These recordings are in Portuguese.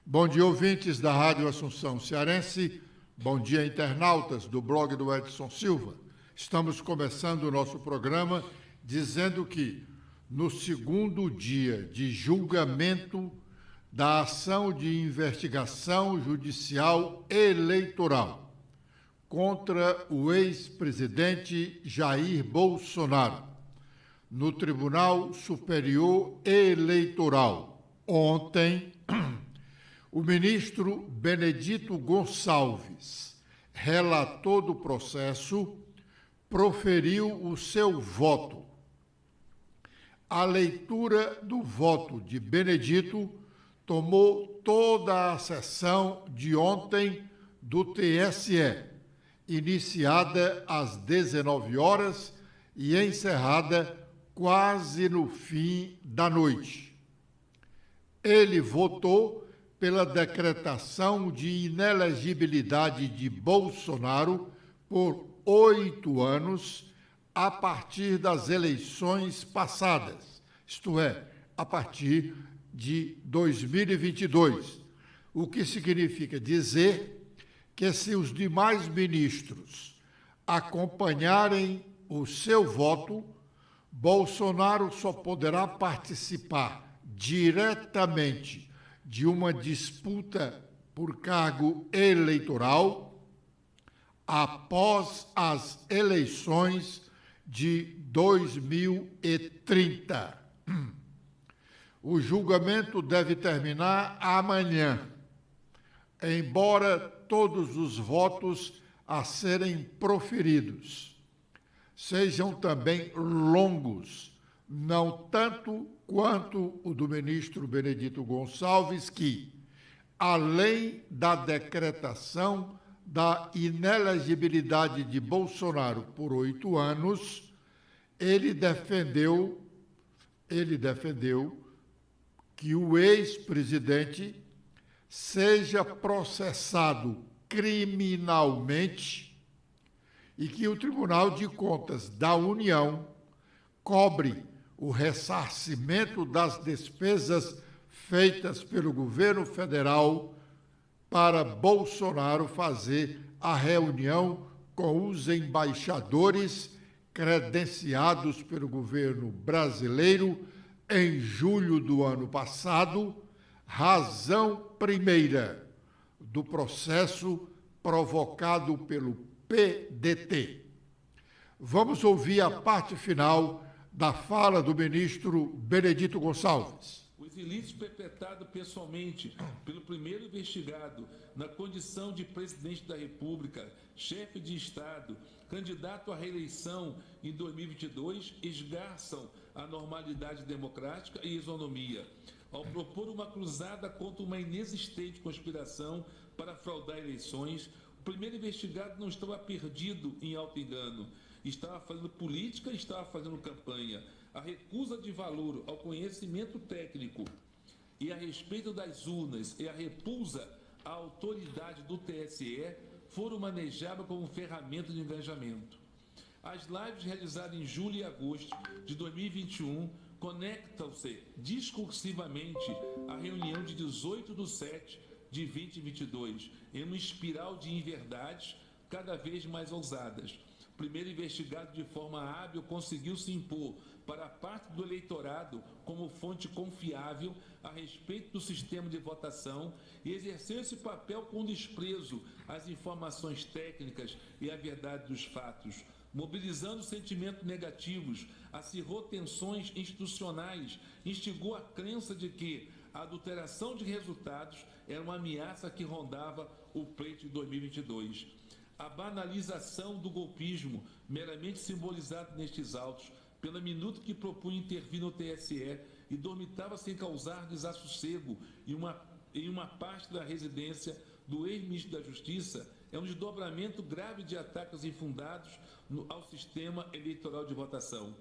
Bom dia, ouvintes da Rádio Assunção Cearense. Bom dia, internautas do blog do Edson Silva. Estamos começando o nosso programa dizendo que, no segundo dia de julgamento da ação de investigação judicial eleitoral contra o ex-presidente Jair Bolsonaro, no Tribunal Superior Eleitoral, ontem, o ministro Benedito Gonçalves, relator do processo, proferiu o seu voto. A leitura do voto de Benedito tomou toda a sessão de ontem do TSE, iniciada às 19 horas e encerrada quase no fim da noite. Ele votou pela decretação de inelegibilidade de Bolsonaro por 8 anos a partir das eleições passadas, isto é, a partir de 2022, o que significa dizer que se os demais ministros acompanharem o seu voto, Bolsonaro só poderá participar diretamente de uma disputa por cargo eleitoral após as eleições de 2030. O julgamento deve terminar amanhã, embora todos os votos a serem proferidos sejam também longos, não tanto quanto o do ministro Benedito Gonçalves, que, além da decretação da inelegibilidade de Bolsonaro por 8 anos, ele defendeu que o ex-presidente seja processado criminalmente e que o Tribunal de Contas da União cobre o ressarcimento das despesas feitas pelo governo federal para Bolsonaro fazer a reunião com os embaixadores credenciados pelo governo brasileiro em julho do ano passado, razão primeira do processo provocado pelo PDT. Vamos ouvir a parte final da fala do ministro Benedito Gonçalves. Os ilícitos perpetrados pessoalmente pelo primeiro investigado na condição de presidente da República, chefe de Estado, candidato à reeleição em 2022, esgarçam a normalidade democrática e isonomia, ao propor uma cruzada contra uma inexistente conspiração para fraudar eleições. O primeiro investigado não estava perdido em auto-engano, estava fazendo política e estava fazendo campanha. A recusa de valor ao conhecimento técnico e a respeito das urnas e a repulsa à autoridade do TSE foram manejadas como ferramenta de engajamento. As lives realizadas em julho e agosto de 2021 conectam-se discursivamente à reunião de 18/7 de 2022, em uma espiral de inverdades cada vez mais ousadas. O primeiro investigado, de forma hábil, conseguiu se impor para a parte do eleitorado como fonte confiável a respeito do sistema de votação e exerceu esse papel com desprezo às informações técnicas e à verdade dos fatos, mobilizando sentimentos negativos, acirrou tensões institucionais, instigou a crença de que a adulteração de resultados era uma ameaça que rondava o pleito de 2022. A banalização do golpismo, meramente simbolizado nestes autos, pela minuta que propunha intervir no TSE e dormitava sem causar desassossego em uma parte da residência do ex-ministro da Justiça, é um desdobramento grave de ataques infundados ao sistema eleitoral de votação.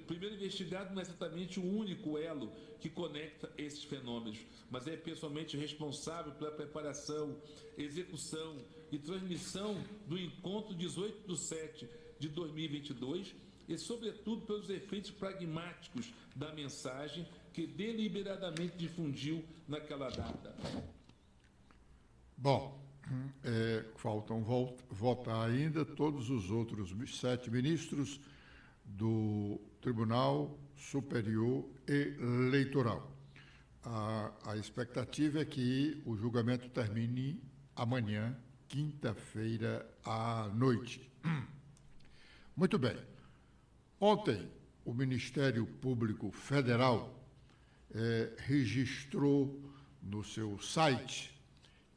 Primeiro investigado não é exatamente o único elo que conecta esses fenômenos, mas é pessoalmente responsável pela preparação, execução e transmissão do encontro 18/7 de 2022 e, sobretudo, pelos efeitos pragmáticos da mensagem que deliberadamente difundiu naquela data. Bom, faltam votar ainda todos os outros 7 ministros do Tribunal Superior Eleitoral. A expectativa é que o julgamento termine amanhã, quinta-feira, à noite. Muito bem. Ontem, o Ministério Público Federal registrou no seu site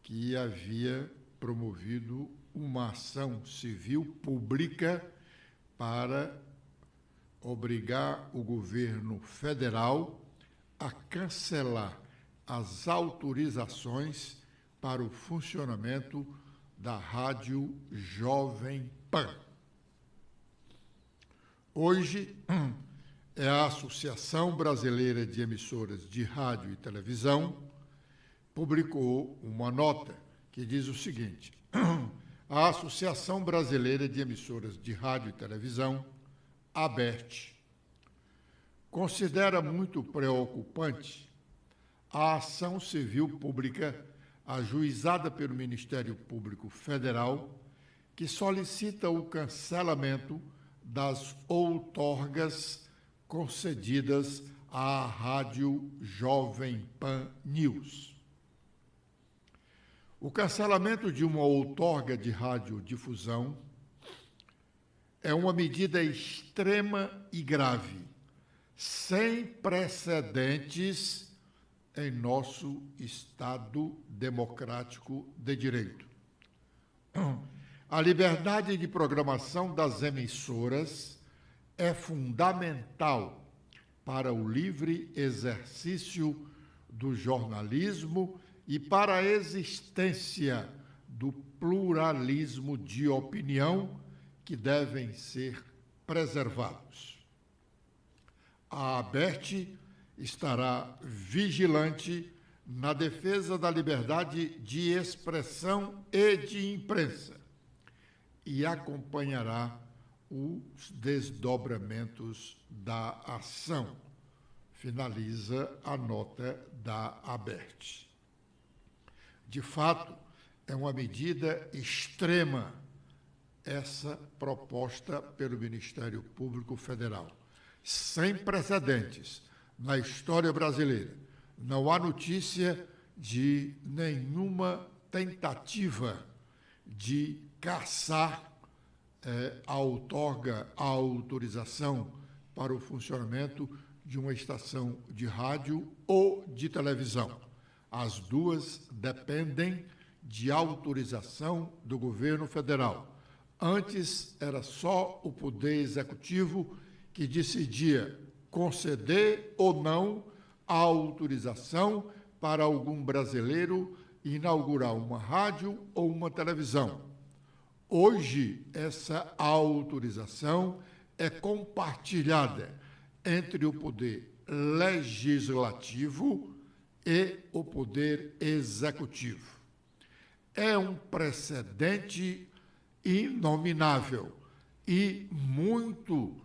que havia promovido uma ação civil pública para obrigar o governo federal a cancelar as autorizações para o funcionamento da Rádio Jovem Pan. Hoje, a Associação Brasileira de Emissoras de Rádio e Televisão publicou uma nota que diz o seguinte: a Associação Brasileira de Emissoras de Rádio e Televisão, ABERT, considera muito preocupante a ação civil pública ajuizada pelo Ministério Público Federal, que solicita o cancelamento das outorgas concedidas à Rádio Jovem Pan News. O cancelamento de uma outorga de radiodifusão é uma medida extrema e grave, sem precedentes em nosso Estado democrático de direito. A liberdade de programação das emissoras é fundamental para o livre exercício do jornalismo e para a existência do pluralismo de opinião que devem ser preservados. A ABERT estará vigilante na defesa da liberdade de expressão e de imprensa e acompanhará os desdobramentos da ação. Finaliza a nota da ABERT. De fato, é uma medida extrema essa proposta pelo Ministério Público Federal, sem precedentes na história brasileira. Não há notícia de nenhuma tentativa de caçar a outorga, a autorização para o funcionamento de uma estação de rádio ou de televisão. As duas dependem de autorização do governo federal. Antes era só o Poder Executivo que decidia conceder ou não a autorização para algum brasileiro inaugurar uma rádio ou uma televisão. Hoje, essa autorização é compartilhada entre o Poder Legislativo e o Poder Executivo. É um precedente inominável e muito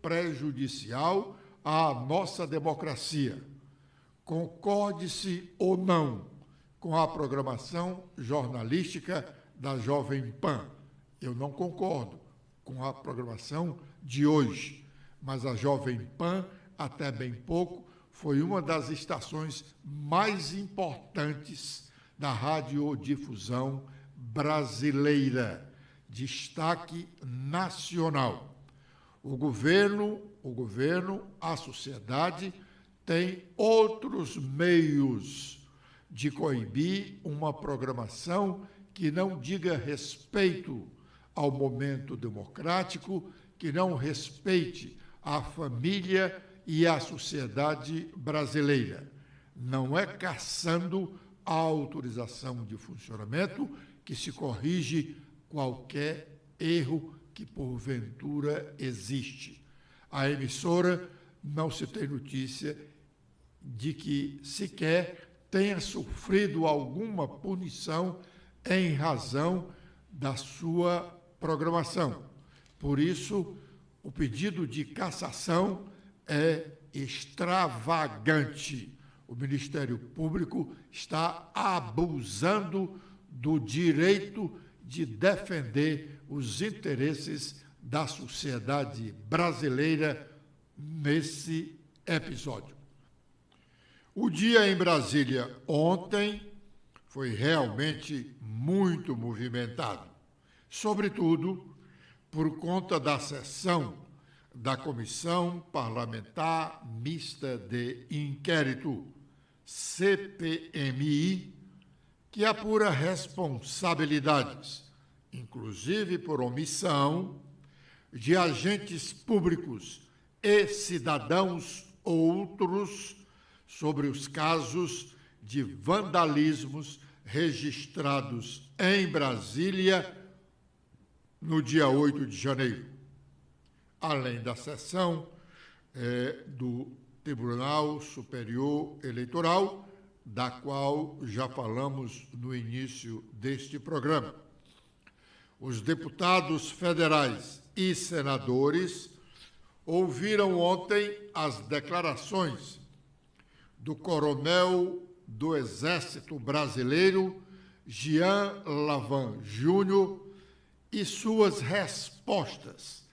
prejudicial à nossa democracia. Concorde-se ou não com a programação jornalística da Jovem Pan. Eu não concordo com a programação de hoje, mas a Jovem Pan, até bem pouco, foi uma das estações mais importantes da radiodifusão brasileira, destaque nacional. O governo, a sociedade, tem outros meios de coibir uma programação que não diga respeito ao momento democrático, que não respeite a família e a sociedade brasileira. Não é caçando a autorização de funcionamento que se corrige qualquer erro que porventura existe. A emissora não se tem notícia de que sequer tenha sofrido alguma punição em razão da sua programação. Por isso, o pedido de cassação é extravagante. o Ministério Público está abusando do direito de defender os interesses da sociedade brasileira nesse episódio. O dia em Brasília ontem foi realmente muito movimentado, sobretudo por conta da sessão da Comissão Parlamentar Mista de Inquérito, CPMI, que apura responsabilidades, inclusive por omissão, de agentes públicos e cidadãos outros sobre os casos de vandalismos registrados em Brasília no dia 8 de janeiro. Além da sessão do Tribunal Superior Eleitoral, da qual já falamos no início deste programa. Os deputados federais e senadores ouviram ontem as declarações do coronel do Exército Brasileiro, Jean Lavin Júnior, e suas respostas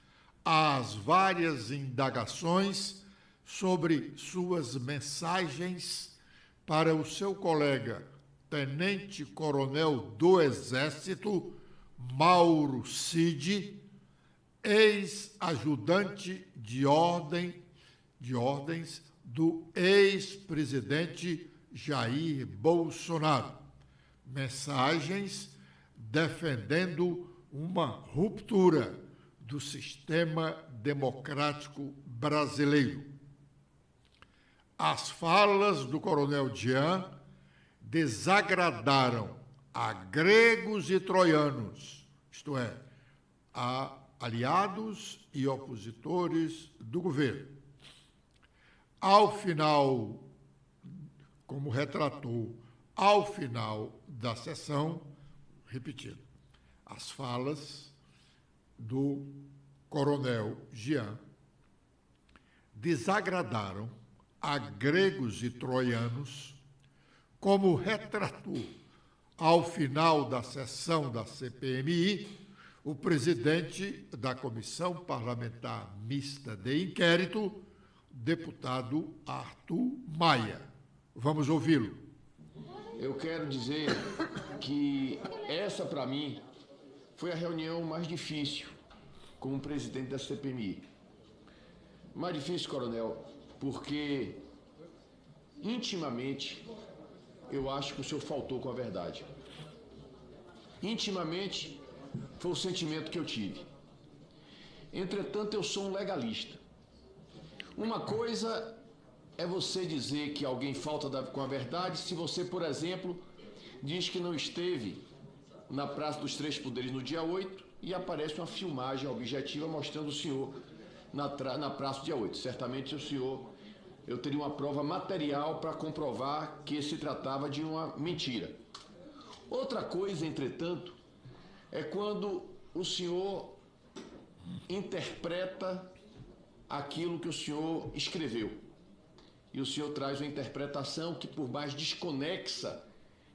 às várias indagações sobre suas mensagens para o seu colega, tenente-coronel do Exército, Mauro Cid, ex-ajudante de ordens do ex-presidente Jair Bolsonaro. Mensagens defendendo uma ruptura do sistema democrático brasileiro. As falas do coronel Jean desagradaram a gregos e troianos, isto é, a aliados e opositores do governo. Ao final, como retratou, ao final da sessão, repetindo, as falas do coronel Jean desagradaram a gregos e troianos, como retratou ao final da sessão da CPMI o presidente da Comissão Parlamentar Mista de Inquérito, deputado Arthur Maia. Vamos ouvi-lo. Eu quero dizer que essa, para mim, foi a reunião mais difícil como presidente da CPMI. Mais difícil, coronel, porque intimamente eu acho que o senhor faltou com a verdade. Intimamente foi o sentimento que eu tive. Entretanto, eu sou um legalista. Uma coisa é você dizer que alguém falta com a verdade se você, por exemplo, diz que não esteve na Praça dos Três Poderes no dia 8 e aparece uma filmagem objetiva mostrando o senhor na praça do dia 8. Certamente o senhor, eu teria uma prova material para comprovar que se tratava de uma mentira. Outra coisa, entretanto, é quando o senhor interpreta aquilo que o senhor escreveu. E o senhor traz uma interpretação que, por mais desconexa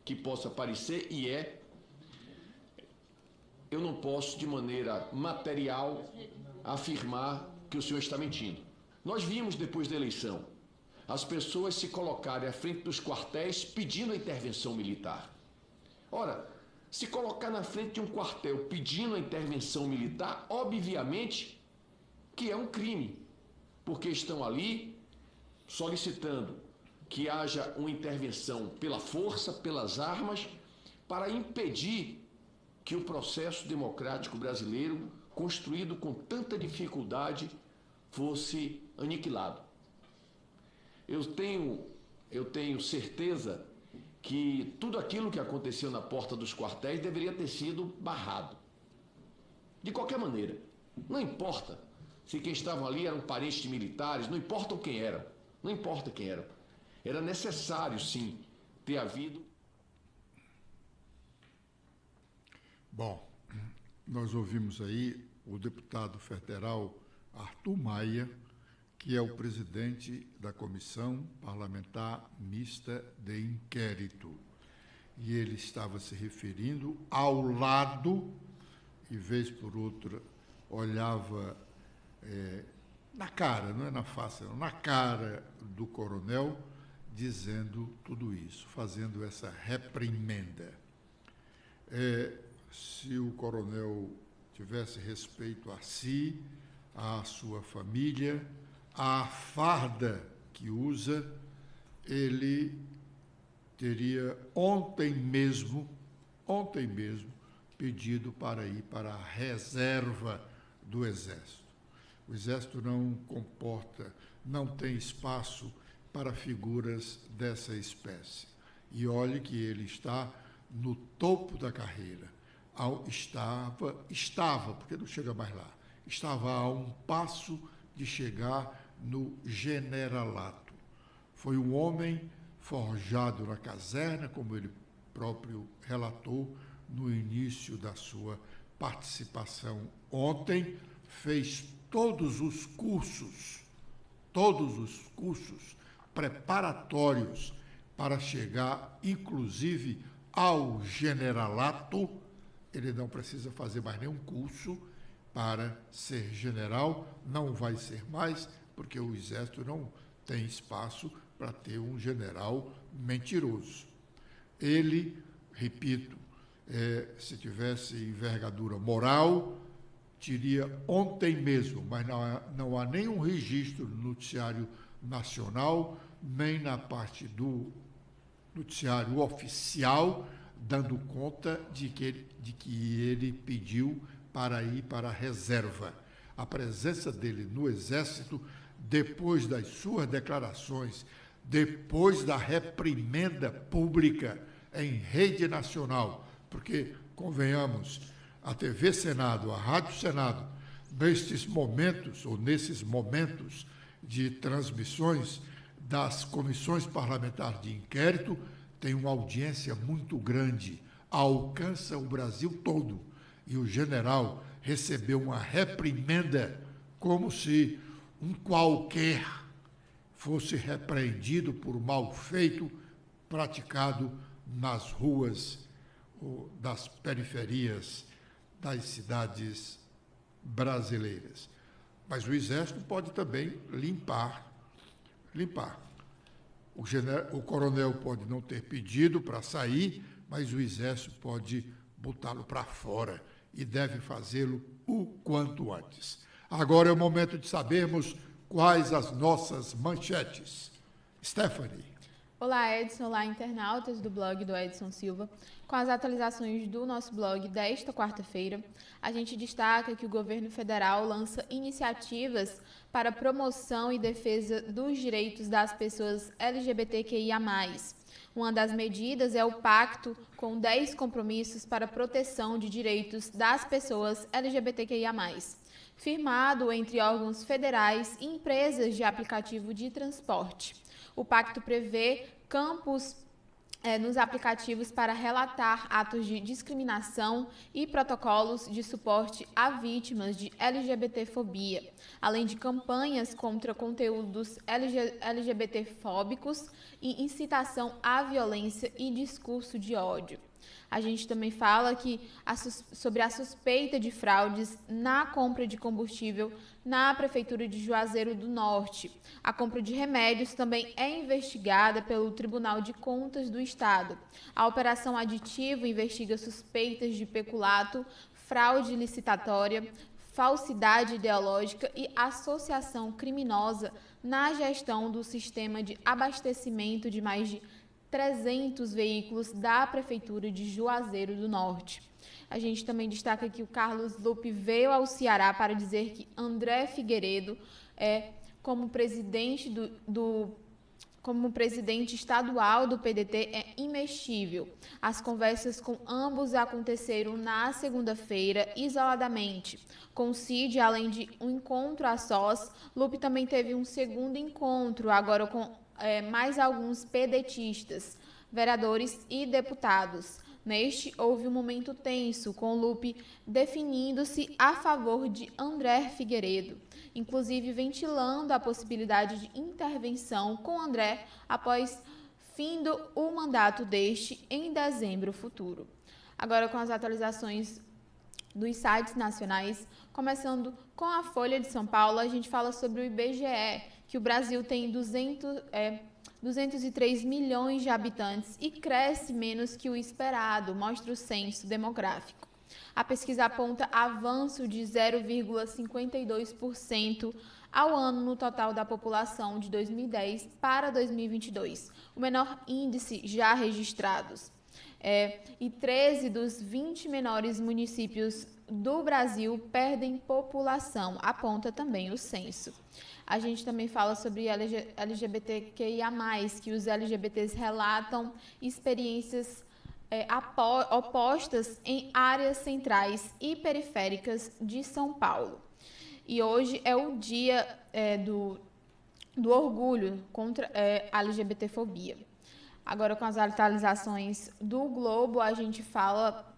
que possa parecer, e eu não posso, de maneira material, afirmar que o senhor está mentindo. Nós vimos, depois da eleição, as pessoas se colocarem à frente dos quartéis pedindo a intervenção militar. Ora, se colocar na frente de um quartel pedindo a intervenção militar, obviamente que é um crime, porque estão ali solicitando que haja uma intervenção pela força, pelas armas, para impedir que o processo democrático brasileiro, construído com tanta dificuldade, fosse aniquilado. Eu tenho certeza que tudo aquilo que aconteceu na porta dos quartéis deveria ter sido barrado. De qualquer maneira, não importa se quem estavam ali eram parentes de militares, não importa quem eram, não importa quem eram. Era necessário, sim, ter havido... Bom, nós ouvimos aí o deputado federal Arthur Maia, que é o presidente da Comissão Parlamentar Mista de Inquérito. E ele estava se referindo ao lado, e vez por outra olhava na cara, não é na face, não, na cara do coronel, dizendo tudo isso, fazendo essa reprimenda. Se o coronel tivesse respeito a si, à sua família, à farda que usa, ele teria ontem mesmo, pedido para ir para a reserva do Exército. O Exército não tem espaço para figuras dessa espécie. E olhe que ele está no topo da carreira. Estava, porque não chega mais lá, estava a um passo de chegar no generalato. Foi um homem forjado na caserna, como ele próprio relatou no início da sua participação ontem, fez todos os cursos preparatórios para chegar, inclusive, ao generalato. Ele não precisa fazer mais nenhum curso para ser general, não vai ser mais, porque o Exército não tem espaço para ter um general mentiroso. Ele, repito, se tivesse envergadura moral, teria ontem mesmo, mas não há nenhum registro no noticiário nacional, nem na parte do noticiário oficial, dando conta de que ele pediu para ir para a reserva. A presença dele no Exército, depois das suas declarações, depois da reprimenda pública em rede nacional, porque, convenhamos, a TV Senado, a Rádio Senado, nesses momentos de transmissões das comissões parlamentares de inquérito, tem uma audiência muito grande, alcança o Brasil todo. E o general recebeu uma reprimenda como se um qualquer fosse repreendido por mal feito praticado nas ruas das periferias das cidades brasileiras. Mas o Exército pode também limpar. O coronel pode não ter pedido para sair, mas o Exército pode botá-lo para fora e deve fazê-lo o quanto antes. Agora é o momento de sabermos quais as nossas manchetes. Stephanie. Olá, Edson. Olá, internautas do blog do Edson Silva. Com as atualizações do nosso blog desta quarta-feira, a gente destaca que o governo federal lança iniciativas para promoção e defesa dos direitos das pessoas LGBTQIA+. Uma das medidas é o Pacto com 10 compromissos para proteção de direitos das pessoas LGBTQIA+, firmado entre órgãos federais e empresas de aplicativo de transporte. O pacto prevê campos nos aplicativos para relatar atos de discriminação e protocolos de suporte a vítimas de LGBTfobia, além de campanhas contra conteúdos LGBTfóbicos e incitação à violência e discurso de ódio. A gente também fala sobre a suspeita de fraudes na compra de combustível na Prefeitura de Juazeiro do Norte. A compra de remédios também é investigada pelo Tribunal de Contas do Estado. A Operação Aditivo investiga suspeitas de peculato, fraude licitatória, falsidade ideológica e associação criminosa na gestão do sistema de abastecimento de mais de 300 veículos da Prefeitura de Juazeiro do Norte. A gente também destaca que o Carlos Lupe veio ao Ceará para dizer que André Figueiredo como presidente estadual do PDT é imexível. As conversas com ambos aconteceram na segunda-feira, isoladamente. Com Cid, além de um encontro a sós, Lupe também teve um segundo encontro, agora com mais alguns pedetistas, vereadores e deputados. Neste, houve um momento tenso, com Lupe definindo-se a favor de André Figueiredo. inclusive ventilando a possibilidade de intervenção com André após findo o mandato deste em dezembro futuro. Agora com as atualizações dos sites nacionais, começando com a Folha de São Paulo, a gente fala sobre o IBGE, que o Brasil tem 203 milhões de habitantes e cresce menos que o esperado, mostra o censo demográfico. A pesquisa aponta avanço de 0,52% ao ano no total da população de 2010 para 2022, o menor índice já registrados. E 13 dos 20 menores municípios do Brasil perdem população, aponta também o censo. A gente também fala sobre LGBTQIA+, que os LGBTs relatam experiências opostas em áreas centrais e periféricas de São Paulo. E hoje é o dia do orgulho contra a LGBTfobia. Agora, com as atualizações do Globo, a gente fala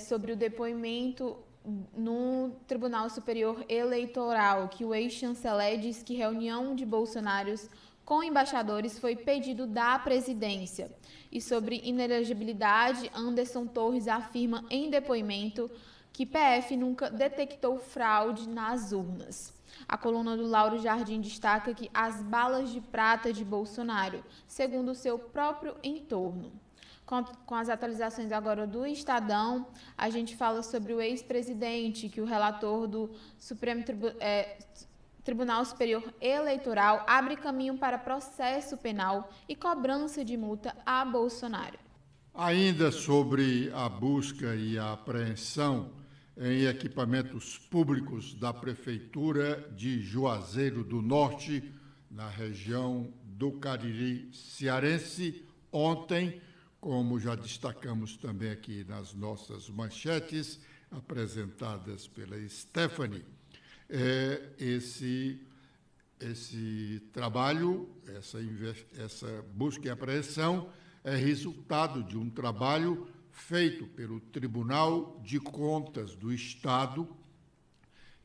sobre o depoimento no Tribunal Superior Eleitoral, que o ex-chanceler diz que reunião de bolsonaros com embaixadores foi pedido da presidência. E sobre inelegibilidade, Anderson Torres afirma em depoimento que PF nunca detectou fraude nas urnas. A coluna do Lauro Jardim destaca que as balas de prata de Bolsonaro, segundo o seu próprio entorno. Com as atualizações agora do Estadão, a gente fala sobre o ex-presidente, que o relator do Supremo Tribunal Superior Eleitoral abre caminho para processo penal e cobrança de multa a Bolsonaro. Ainda sobre a busca e a apreensão em equipamentos públicos da Prefeitura de Juazeiro do Norte, na região do Cariri cearense, ontem, como já destacamos também aqui nas nossas manchetes, apresentadas pela Stephanie, esse trabalho, essa busca e apreensão é resultado de um trabalho feito pelo Tribunal de Contas do Estado,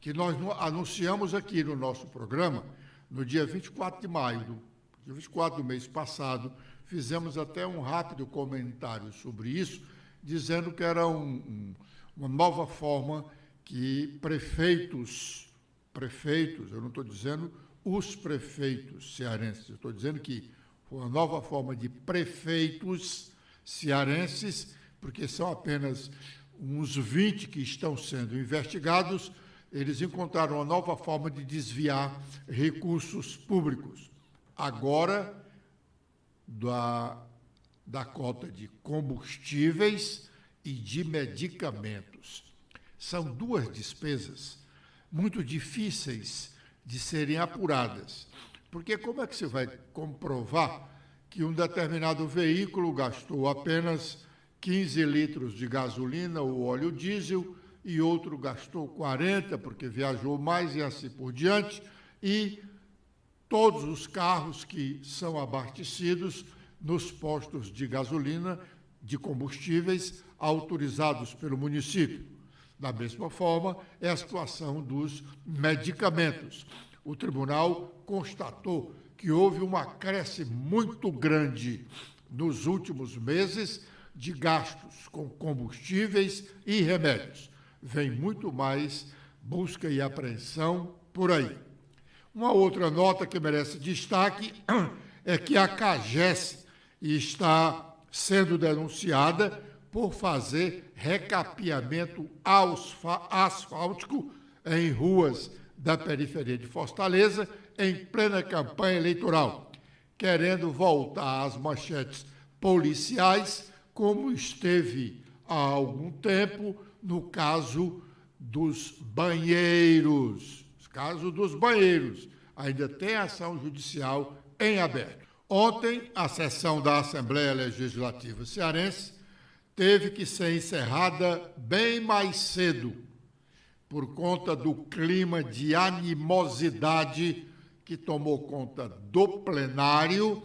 que nós anunciamos aqui no nosso programa, no dia 24 de maio, dia 24 do mês passado, fizemos até um rápido comentário sobre isso, dizendo que era uma nova forma que prefeitos, eu não estou dizendo os prefeitos cearenses, eu estou dizendo que foi uma nova forma de prefeitos cearenses, porque são apenas uns 20 que estão sendo investigados, eles encontraram uma nova forma de desviar recursos públicos. Agora, da cota de combustíveis e de medicamentos. São duas despesas muito difíceis de serem apuradas, porque como é que você vai comprovar que um determinado veículo gastou apenas 15 litros de gasolina ou óleo diesel e outro gastou 40 porque viajou mais e assim por diante, e todos os carros que são abastecidos nos postos de gasolina, de combustíveis autorizados pelo município. Da mesma forma, é a situação dos medicamentos. O tribunal constatou que houve um acréscimo muito grande nos últimos meses de gastos com combustíveis e remédios. Vem muito mais busca e apreensão por aí. Uma outra nota que merece destaque é que a CAGES está sendo denunciada por fazer recapeamento asfáltico em ruas da periferia de Fortaleza em plena campanha eleitoral, querendo voltar às manchetes policiais, como esteve há algum tempo no caso dos banheiros. O caso dos banheiros ainda tem ação judicial em aberto. Ontem, a sessão da Assembleia Legislativa Cearense teve que ser encerrada bem mais cedo, por conta do clima de animosidade que tomou conta do plenário,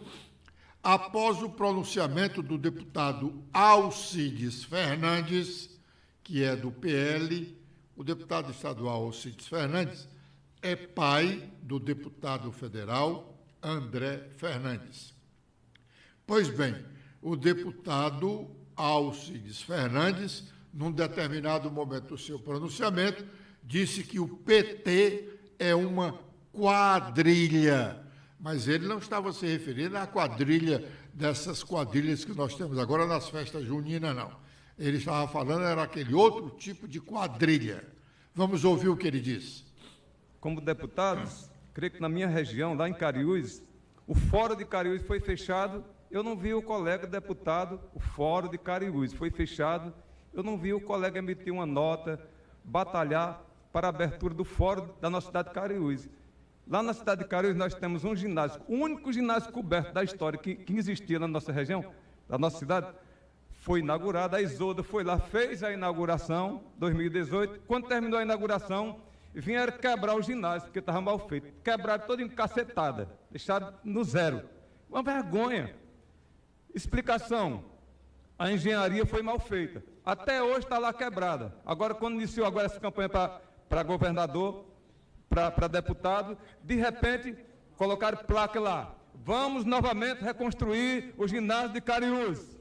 após o pronunciamento do deputado Alcides Fernandes, que é do PL. O deputado estadual Alcides Fernandes é pai do deputado federal André Fernandes. Pois bem, o deputado Alcides Fernandes, num determinado momento do seu pronunciamento, disse que o PT é uma quadrilha, mas ele não estava se referindo à quadrilha dessas quadrilhas que nós temos agora nas festas juninas, não. Ele estava falando, era aquele outro tipo de quadrilha. Vamos ouvir o que ele disse. Como deputados, creio que na minha região, lá em Cariús, o Fórum de Cariús foi fechado. Eu não vi o colega deputado, o Fórum de Cariús foi fechado. Eu não vi o colega emitir uma nota, batalhar para a abertura do Fórum da nossa cidade de Cariús. Lá na cidade de Cariús nós temos um ginásio, o único ginásio coberto da história que existia na nossa região, da nossa cidade, foi inaugurado. A Isolda foi lá, fez a inauguração, 2018. Quando terminou a inauguração, vieram quebrar o ginásio, porque estava mal feito. Quebraram todo encacetada, deixaram no zero. Uma vergonha. Explicação: a engenharia foi mal feita. Até hoje está lá quebrada. Agora, quando iniciou agora essa campanha para governador, para deputado, de repente colocaram placa lá: vamos novamente reconstruir o ginásio de Cariús.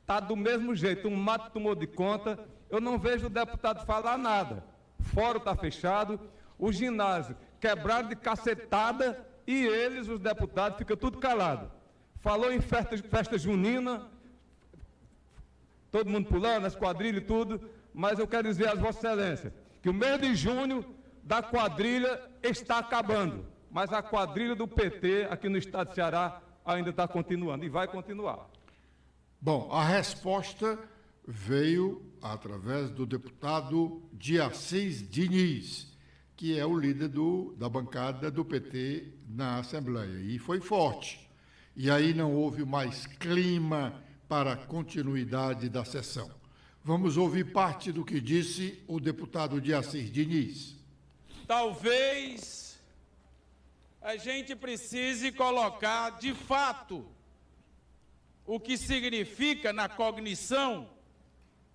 Está do mesmo jeito, um mato tomou de conta. Eu não vejo o deputado falar nada. O fórum está fechado, o ginásio quebrado de cacetada e eles, os deputados, ficam tudo calado. Falou em festa junina, todo mundo pulando, as quadrilhas e tudo, mas eu quero dizer às Vossa Excelência que o mês de junho da quadrilha está acabando, mas a quadrilha do PT aqui no estado de Ceará ainda está continuando e vai continuar. Bom, a resposta veio através do deputado de Assis Diniz, que é o líder da bancada do PT na Assembleia, e foi forte. E aí não houve mais clima para a continuidade da sessão. Vamos ouvir parte do que disse o deputado de Assis Diniz. Talvez a gente precise colocar, de fato, o que significa na cognição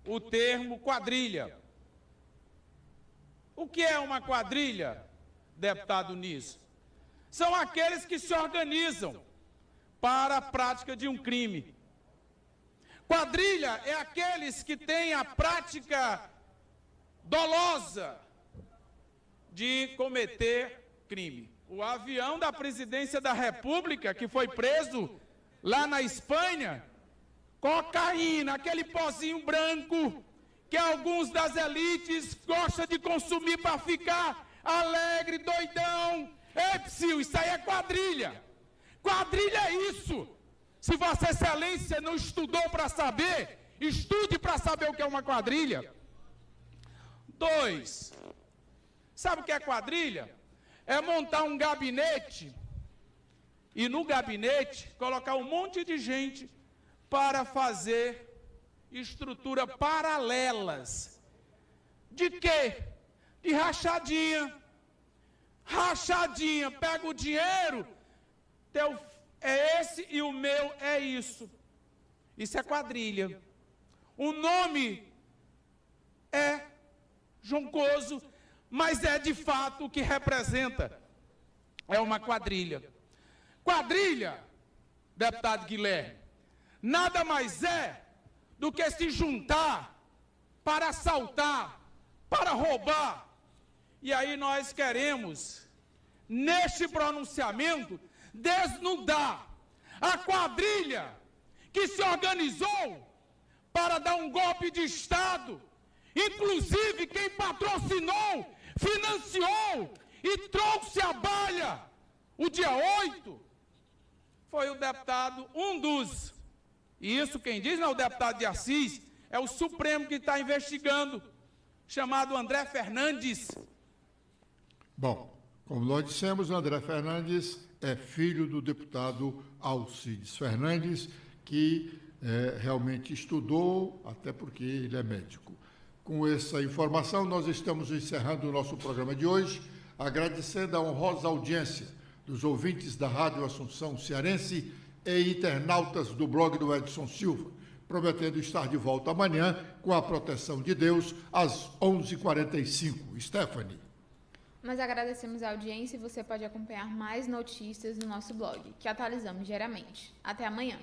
o termo quadrilha. O que é uma quadrilha, deputado Nisso? São aqueles que se organizam para a prática de um crime. Quadrilha é aqueles que têm a prática dolosa de cometer crime. O avião da presidência da República, que foi preso lá na Espanha, cocaína, aquele pozinho branco que alguns das elites gostam de consumir para ficar alegre, doidão. Ei, psiu, isso aí é quadrilha. Quadrilha é isso. Se Vossa Excelência não estudou para saber, estude para saber o que é uma quadrilha. 2. Sabe o que é quadrilha? É montar um gabinete e no gabinete colocar um monte de gente para fazer estrutura paralelas. De quê? De rachadinha. Rachadinha, pega o dinheiro, teu é esse e o meu é isso. Isso é quadrilha. O nome é joncoso, mas é de fato o que representa. É uma quadrilha. Quadrilha, deputado Guilherme, nada mais é do que se juntar para assaltar, para roubar. E aí nós queremos, neste pronunciamento, desnudar a quadrilha que se organizou para dar um golpe de Estado. Inclusive, quem patrocinou, financiou e trouxe a balha o dia 8 foi o deputado, e isso quem diz não é o deputado de Assis, é o Supremo que está investigando, chamado André Fernandes. Bom, como nós dissemos, o André Fernandes é filho do deputado Alcides Fernandes, que realmente estudou, até porque ele é médico. Com essa informação, nós estamos encerrando o nosso programa de hoje, agradecendo a honrosa audiência dos ouvintes da Rádio Assunção Cearense e internautas do blog do Edson Silva, prometendo estar de volta amanhã com a proteção de Deus às 11h45. Stephanie. Nós agradecemos a audiência e você pode acompanhar mais notícias no nosso blog, que atualizamos diariamente. Até amanhã.